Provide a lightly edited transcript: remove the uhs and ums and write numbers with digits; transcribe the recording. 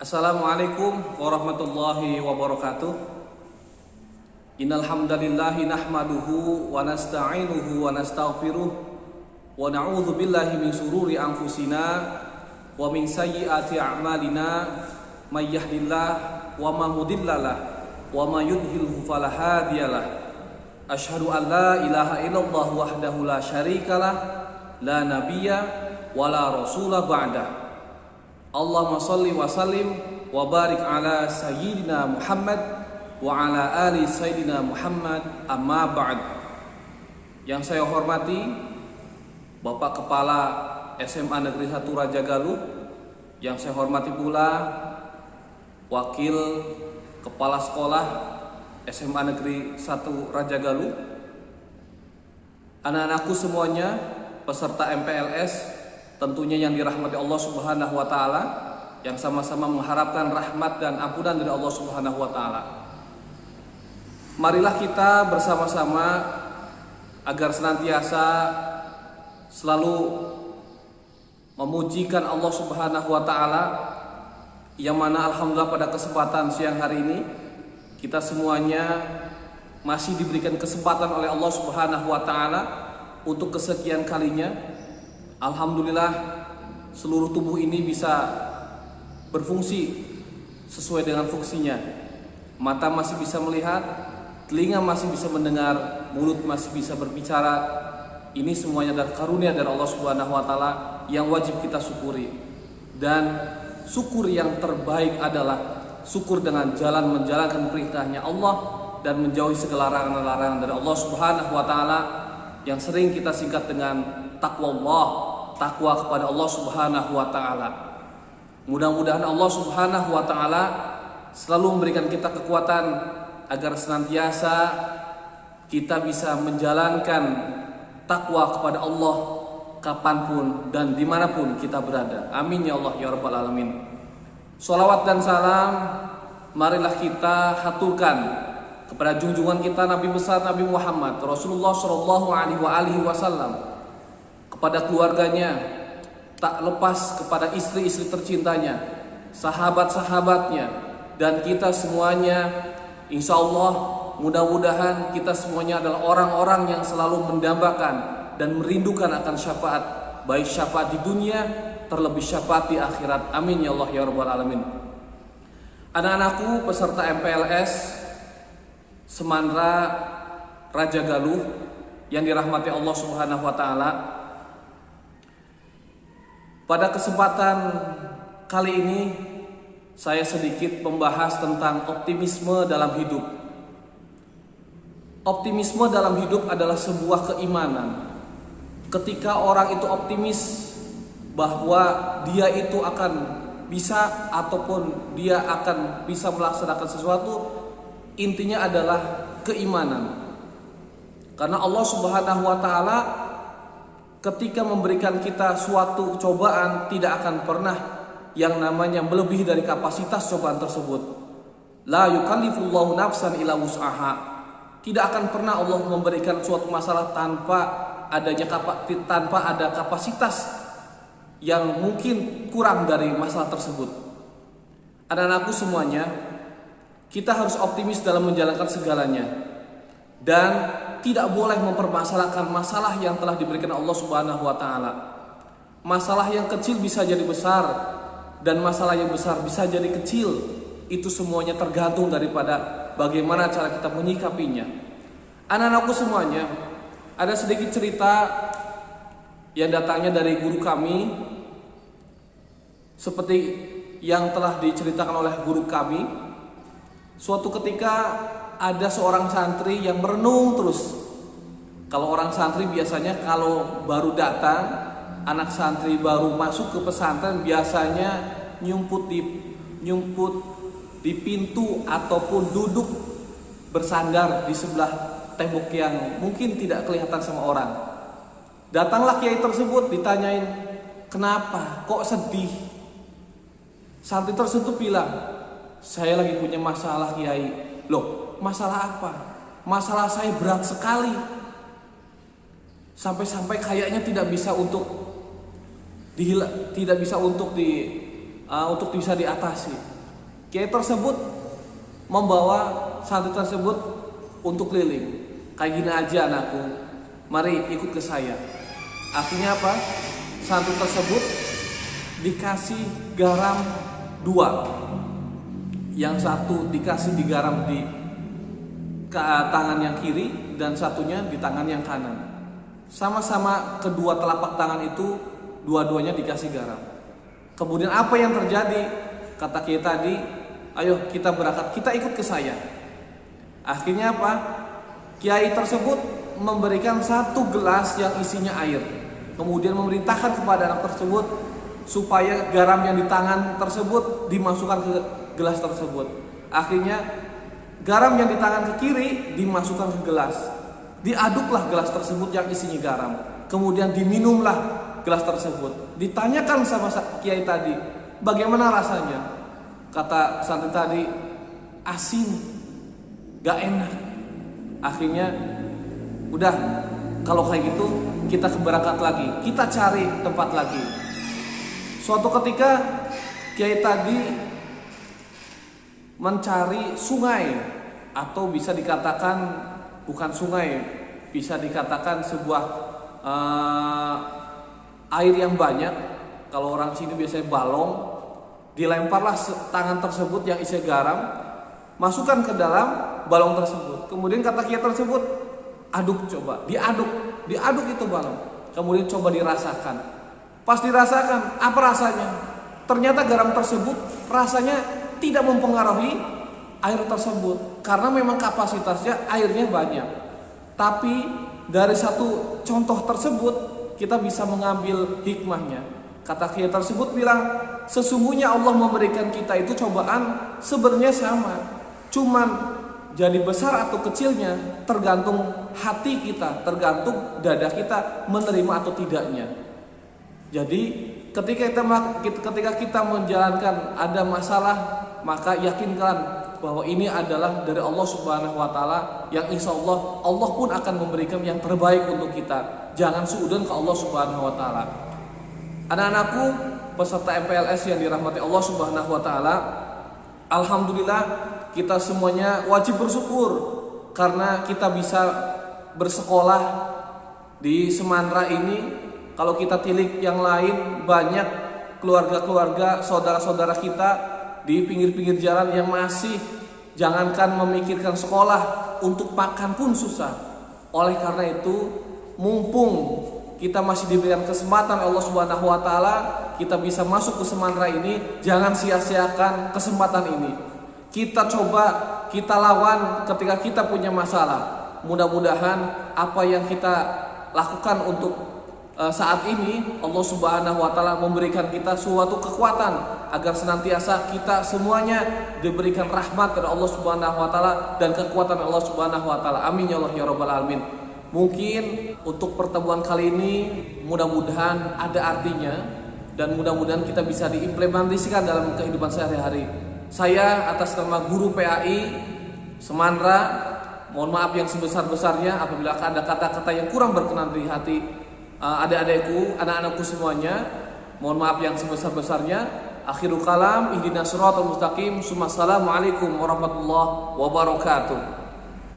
Assalamualaikum warahmatullahi wabarakatuh. Innal hamdalillahi nahmaduhu wa nasta'inuhu wa nastaghfiruh wa na'udzu billahi min shururi anfusina wa min sayyiati a'malina may yahdihillah wa man mudhillalah wa may yudhlilhu fala hadiyalah. Asyhadu an la ilaha illallah wahdahu la syarikalah la nabiyya wa la rasula ba'da. Allahumma shalli wa sallim wa barik ala sayyidina Muhammad wa ala ali sayyidina Muhammad, amma ba'd. Yang saya hormati Bapak Kepala SMA Negeri 1 Raja Galuh, yang saya hormati pula Wakil Kepala Sekolah SMA Negeri 1 Raja Galuh, anak-anakku semuanya, peserta MPLS tentunya yang dirahmati Allah Subhanahu wa taala, yang sama-sama mengharapkan rahmat dan ampunan dari Allah Subhanahu wa taala. Marilah kita bersama-sama agar senantiasa selalu memujikan Allah Subhanahu wa taala, yang mana alhamdulillah pada kesempatan siang hari ini kita semuanya masih diberikan kesempatan oleh Allah Subhanahu wa taala untuk kesekian kalinya. Alhamdulillah seluruh tubuh ini bisa berfungsi sesuai dengan fungsinya. Mata masih bisa melihat, telinga masih bisa mendengar, mulut masih bisa berbicara. Ini semuanya adalah karunia dari Allah Subhanahu wa taala yang wajib kita syukuri. Dan syukur yang terbaik adalah syukur dengan jalan menjalankan perintahnya Allah dan menjauhi segala larangan-larangan dari Allah Subhanahu wa taala, yang sering kita singkat dengan taqwallah, takwa kepada Allah Subhanahu wa taala. Mudah-mudahan Allah Subhanahu wa taala selalu memberikan kita kekuatan agar senantiasa kita bisa menjalankan takwa kepada Allah kapanpun dan dimanapun kita berada. Amin ya Allah ya Rabbal Alamin. Sholawat dan salam marilah kita haturkan kepada junjungan kita Nabi besar Nabi Muhammad Rasulullah Shallallahu Alaihi Wasallam, kepada keluarganya, tak lepas kepada istri-istri tercintanya, sahabat-sahabatnya, dan kita semuanya. Insya Allah mudah-mudahan kita semuanya adalah orang-orang yang selalu mendambakan dan merindukan akan syafaat, baik syafaat di dunia terlebih syafaat di akhirat. Amin ya Allah ya Rabbal Alamin. Anak-anakku peserta MPLS Semandra Raja Galuh yang dirahmati Allah Subhanahu wa taala, pada kesempatan kali ini saya sedikit membahas tentang optimisme dalam hidup. Optimisme dalam hidup adalah sebuah keimanan. Ketika orang itu optimis bahwa dia itu akan bisa ataupun dia akan bisa melaksanakan sesuatu, intinya adalah keimanan. Karena Allah Subhanahu wa taala ketika memberikan kita suatu cobaan tidak akan pernah yang namanya melebihi dari kapasitas cobaan tersebut. La yukallifullahu nafsan illa wus'aha. Tidak akan pernah Allah memberikan suatu masalah tanpa ada kapasitas yang mungkin kurang dari masalah tersebut. Anak-anakku semuanya, kita harus optimis dalam menjalankan segalanya dan tidak boleh mempermasalahkan masalah yang telah diberikan Allah Subhanahu wa taala. Masalah yang kecil bisa jadi besar dan masalah yang besar bisa jadi kecil. Itu semuanya tergantung daripada bagaimana cara kita menyikapinya. Anak-anakku semuanya, ada sedikit cerita yang datangnya dari guru kami, seperti yang telah diceritakan oleh guru kami. Suatu ketika ada seorang santri yang merenung terus. Kalau orang santri biasanya kalau baru datang, anak santri baru masuk ke pesantren biasanya nyumput di pintu ataupun duduk bersandar di sebelah tembok yang mungkin tidak kelihatan sama orang. Datanglah kiai tersebut, ditanyain, "Kenapa? Kok sedih?" Santri tersebut bilang, "Saya lagi punya masalah, kiai." "Loh, masalah apa?" "Masalah saya berat sekali. Sampai-sampai kayaknya tidak bisa untuk bisa diatasi." Kiai tersebut membawa santri tersebut untuk keliling. Kayak gini aja anakku, mari ikut ke saya. Akhirnya apa? Santri tersebut dikasih garam 2. Yang satu dikasih digaram di tangan yang kiri dan satunya di tangan yang kanan. Sama-sama kedua telapak tangan itu dua-duanya dikasih garam. Kemudian apa yang terjadi? Kata Kiai tadi, ayo kita berangkat, kita ikut ke saya. Akhirnya apa? Kiai tersebut memberikan 1 gelas yang isinya air. Kemudian memerintahkan kepada anak tersebut supaya garam yang di tangan tersebut dimasukkan ke gelas tersebut. Akhirnya garam yang di tangan ke kiri dimasukkan ke gelas. Diaduklah gelas tersebut yang isinya garam. Kemudian diminumlah gelas tersebut. Ditanyakan sama Kiai tadi, bagaimana rasanya? Kata santri tadi, asin, gak enak. Akhirnya udah, kalau kayak gitu kita berangkat lagi, kita cari tempat lagi. Suatu ketika Kiai tadi mencari sungai, atau bisa dikatakan bukan sungai, bisa dikatakan sebuah air yang banyak. Kalau orang sini biasanya balong. Dilemparlah tangan tersebut yang isi garam, masukkan ke dalam balong tersebut. Kemudian kata Kiai tersebut, aduk, coba diaduk itu balong. Kemudian coba dirasakan. Pas dirasakan, apa rasanya? Ternyata garam tersebut rasanya tidak mempengaruhi air tersebut, karena memang kapasitasnya airnya banyak. Tapi dari satu contoh tersebut kita bisa mengambil hikmahnya. Kata Kiai tersebut bilang, sesungguhnya Allah memberikan kita itu cobaan sebenarnya sama, cuman jadi besar atau kecilnya tergantung hati kita, tergantung dada kita menerima atau tidaknya. Jadi ketika kita menjalankan ada masalah, maka yakinkan bahwa ini adalah dari Allah Subhanahu wa taala, yang insya Allah pun akan memberikan yang terbaik untuk kita. Jangan suudzon ke Allah Subhanahu wa taala. Anak-anakku peserta MPLS yang dirahmati Allah Subhanahu wa taala, alhamdulillah kita semuanya wajib bersyukur karena kita bisa bersekolah di Semandra ini. Kalau kita tilik yang lain, banyak keluarga-keluarga, saudara-saudara kita di pinggir-pinggir jalan yang masih jangankan memikirkan sekolah, untuk makan pun susah. Oleh karena itu, mumpung kita masih diberikan kesempatan Allah Subhanahu wa taala, kita bisa masuk ke Semandra ini, jangan sia-siakan kesempatan ini. Kita coba, kita lawan ketika kita punya masalah. Mudah-mudahan apa yang kita lakukan untuk saat ini, Allah Subhanahu wa taala memberikan kita suatu kekuatan agar senantiasa kita semuanya diberikan rahmat dari Allah Subhanahu wa taala dan kekuatan Allah Subhanahu wa taala. Amin ya Allah ya rabbal alamin. Mungkin untuk pertemuan kali ini mudah-mudahan ada artinya dan mudah-mudahan kita bisa diimplementasikan dalam kehidupan sehari-hari. Saya atas nama guru PAI Semandra, mohon maaf yang sebesar-besarnya apabila ada kata-kata yang kurang berkenan di hati adik-adikku, anak-anakku semuanya. Mohon maaf yang sebesar-besarnya. Akhirul kalam, ihdinas siratal mustaqim. Assalamualaikum warahmatullahi wabarakatuh.